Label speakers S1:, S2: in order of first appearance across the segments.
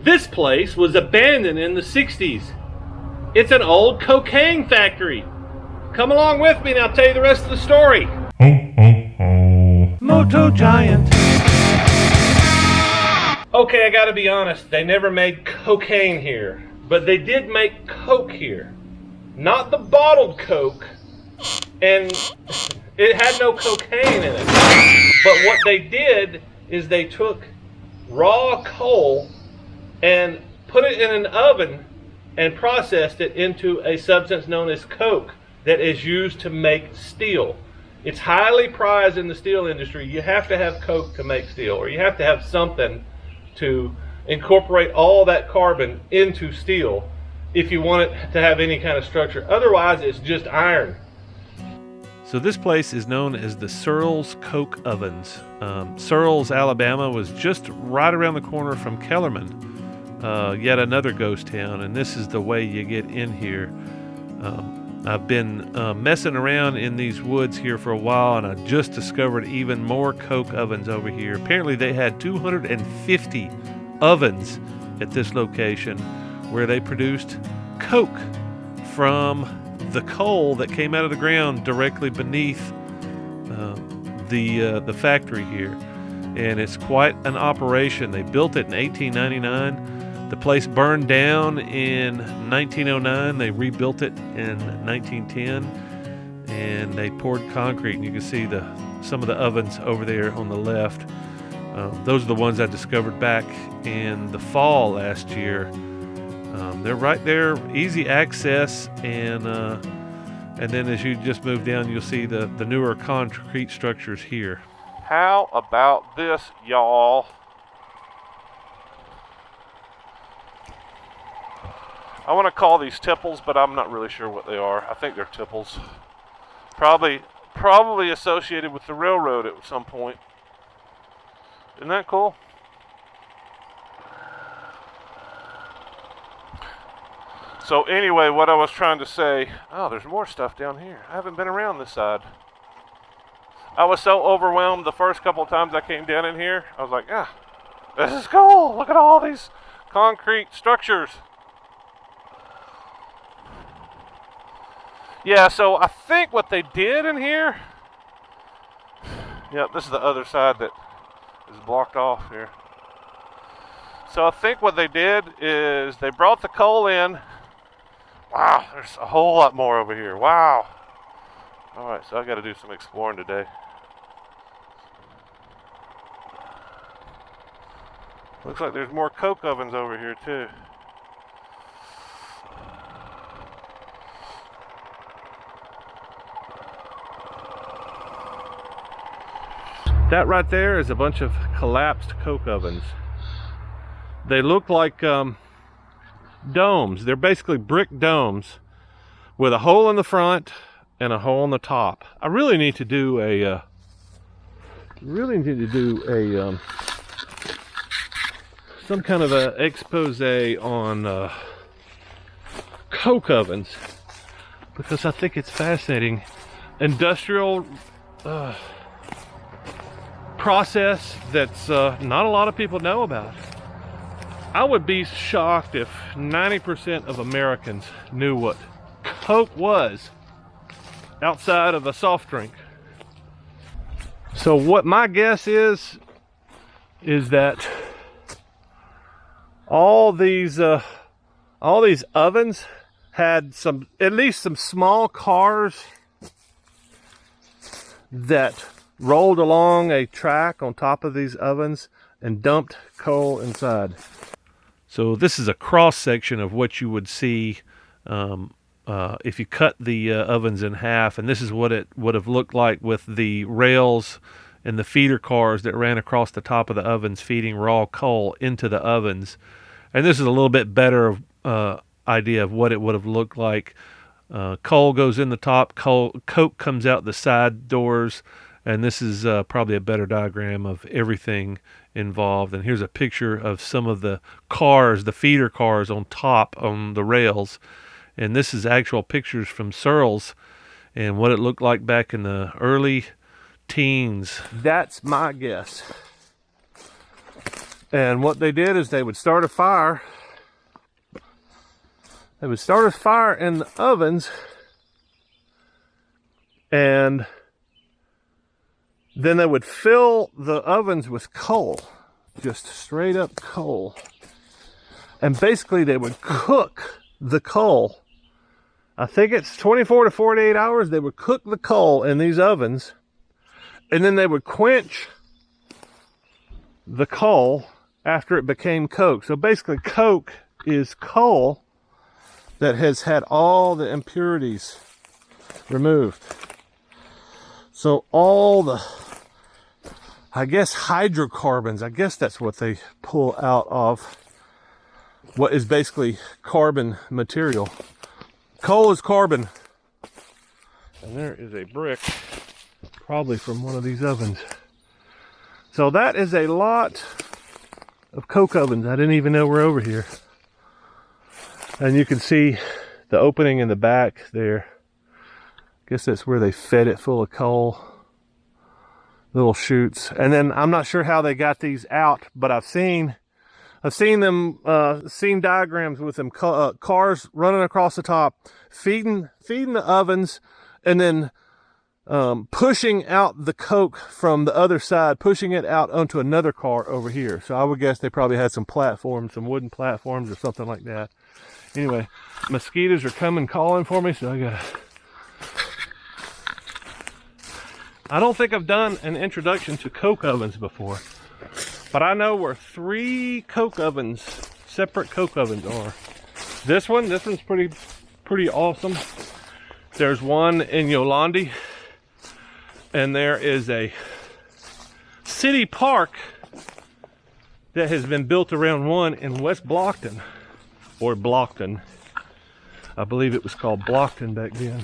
S1: This place was abandoned in the 60s. It's an old cocaine factory. Come along with me and I'll tell you the rest of the story.
S2: Ho, ho, ho.
S1: Moto Giant. Okay, I gotta be honest, they never made cocaine here, but they did make Coke here. Not the bottled Coke, and it had no cocaine in it. But what they did is they took raw coal and put it in an oven and processed it into a substance known as Coke that is used to make steel. It's highly prized in the steel industry. You have to have Coke to make steel, or you have to have something to incorporate all that carbon into steel if you want it to have any kind of structure. Otherwise, it's just iron.
S3: So this place is known as the Searles Coke Ovens. Searles, Alabama was just right around the corner from Kellerman, yet another ghost town, and this is the way you get in here. I've been messing around in these woods here for a while, and I just discovered even more Coke ovens over here. Apparently they had 250 ovens at this location where they produced Coke from the coal that came out of the ground directly beneath the factory here. And it's quite an operation. They built it in 1899. The place burned down in 1909. They rebuilt it in 1910, and they poured concrete. And you can see some of the ovens over there on the left. Those are the ones I discovered back in the fall last year. They're right there, easy access, and then as you just move down, you'll see the newer concrete structures here. How about this, y'all? I want to call these tipples, but I'm not really sure what they are. I think they're tipples. Probably associated with the railroad at some point. Isn't that cool? So anyway, what I was trying to say, oh, there's more stuff down here. I haven't been around this side. I was so overwhelmed the first couple of times I came down in here. I was like, yeah, this is cool. Look at all these concrete structures. Yeah, so I think what they did in here, yeah, this is the other side that is blocked off here. So I think what they did is they brought the coal in. Wow, there's a whole lot more over here. Wow. All right, so I got to do some exploring today. Looks like there's more Coke ovens over here too. That right there is a bunch of collapsed Coke ovens. They look like domes. They're basically brick domes with a hole in the front and a hole in the top. I really need to do a some kind of a expose on Coke ovens, because I think it's fascinating. Industrial process that's not a lot of people know about. I would be shocked if 90% of Americans knew what Coke was outside of a soft drink. So what my guess is that all these ovens had at least some small cars that rolled along a track on top of these ovens and dumped coal inside. So this is a cross section of what you would see if you cut the ovens in half, and this is what it would have looked like with the rails and the feeder cars that ran across the top of the ovens feeding raw coal into the ovens. And this is a little bit better idea of what it would have looked like. Coal goes in the top, Coke comes out the side doors, and this is probably a better diagram of everything involved. And here's a picture of some of the cars, the feeder cars on top on the rails. And this is actual pictures from Searles and what it looked like back in the early teens. That's my guess. And what they did is they would start a fire. They would start a fire in the ovens, and then they would fill the ovens with coal, just straight up coal. And basically they would cook the coal. I think it's 24 to 48 hours. They would cook the coal in these ovens, and then they would quench the coal after it became coke. So basically coke is coal that has had all the impurities removed. So all the, I guess, hydrocarbons, I guess that's what they pull out of what is basically carbon material. Coal is carbon. And there is a brick, probably from one of these ovens. So that is a lot of coke ovens. I didn't even know we're over here. And you can see the opening in the back there. I guess that's where they fed it full of coal. Little chutes. And then I'm not sure how they got these out, but I've seen them, seen diagrams with them cars running across the top, feeding the ovens, and then pushing out the coke from the other side, pushing it out onto another car over here. So I would guess they probably had some platforms, some wooden platforms or something like that. Anyway, mosquitoes are coming calling for me, so I don't think I've done an introduction to coke ovens before, but I know where 3 coke ovens, separate coke ovens are. This one's pretty awesome. There's one in Yolandi, and there is a city park that has been built around one in West Blockton, or Blockton. I believe it was called Blockton back then,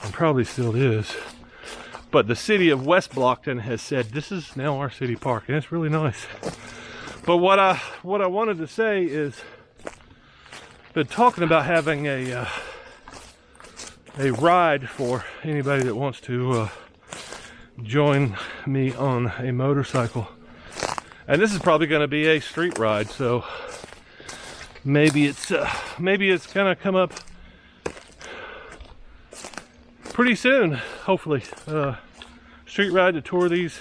S3: and probably still is. But the city of West Blockton has said this is now our city park, and it's really nice. But what I wanted to say is, been talking about having a ride for anybody that wants to join me on a motorcycle. And this is probably going to be a street ride, so maybe it's gonna come up pretty soon, hopefully. Street ride to tour these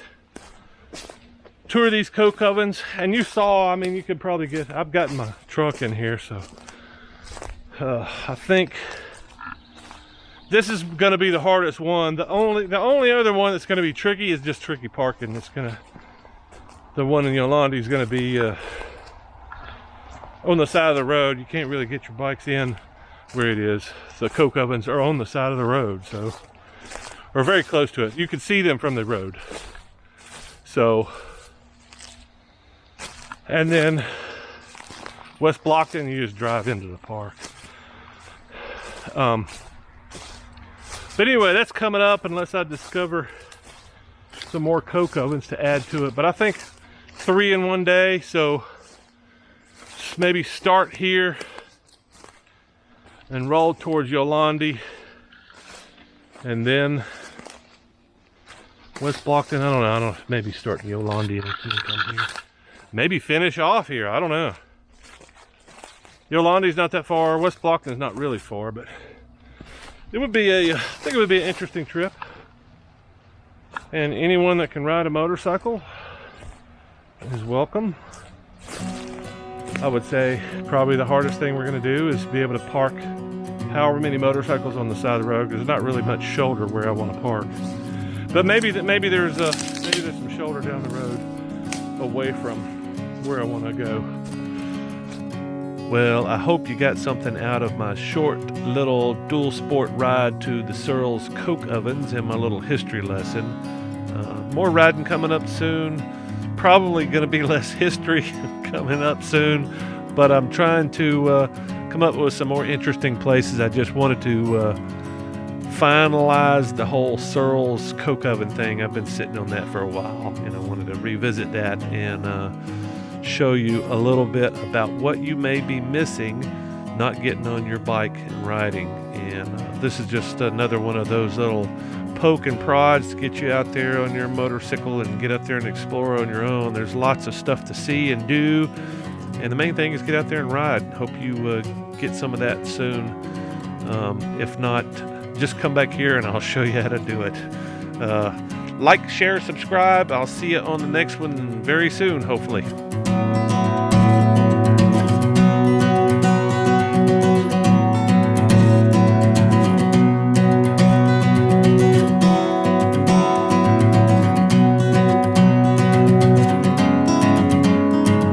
S3: coke ovens. And you saw, I mean, you could probably get, I've got my truck in here, so I think this is gonna be the hardest one. The only other one that's gonna be tricky is just tricky parking. The one in Yolandi is gonna be on the side of the road. You can't really get your bikes in where it is. The coke ovens are on the side of the road, so, or very close to it. You can see them from the road. So, and then West Blockton, you just drive into the park. But anyway, that's coming up unless I discover some more coke ovens to add to it. But I think 3 in one day, so maybe start here and roll towards Yolandi, and then West Blockton. I don't know, maybe start in Yolandi and come here. Maybe finish off here, I don't know. Yolandi's not that far, West Blockton's not really far, but it would be I think it would be an interesting trip. And anyone that can ride a motorcycle is welcome. I would say probably the hardest thing we're going to do is be able to park however many motorcycles on the side of the road, because there's not really much shoulder where I want to park. But maybe there's some shoulder down the road away from where I want to go. Well, I hope you got something out of my short little dual sport ride to the Searles coke ovens and my little history lesson. More riding coming up soon. Probably going to be less history coming up soon, but I'm trying to come up with some more interesting places. I just wanted to finalize the whole Searles coke oven thing. I've been sitting on that for a while, and I wanted to revisit that and show you a little bit about what you may be missing not getting on your bike and riding. And this is just another one of those little poke and prods to get you out there on your motorcycle and get out there and explore on your own. There's lots of stuff to see and do, and the main thing is get out there and ride. Hope you get some of that soon. If not, just come back here and I'll show you how to do it. Like, share, subscribe. I'll see you on the next one very soon, hopefully.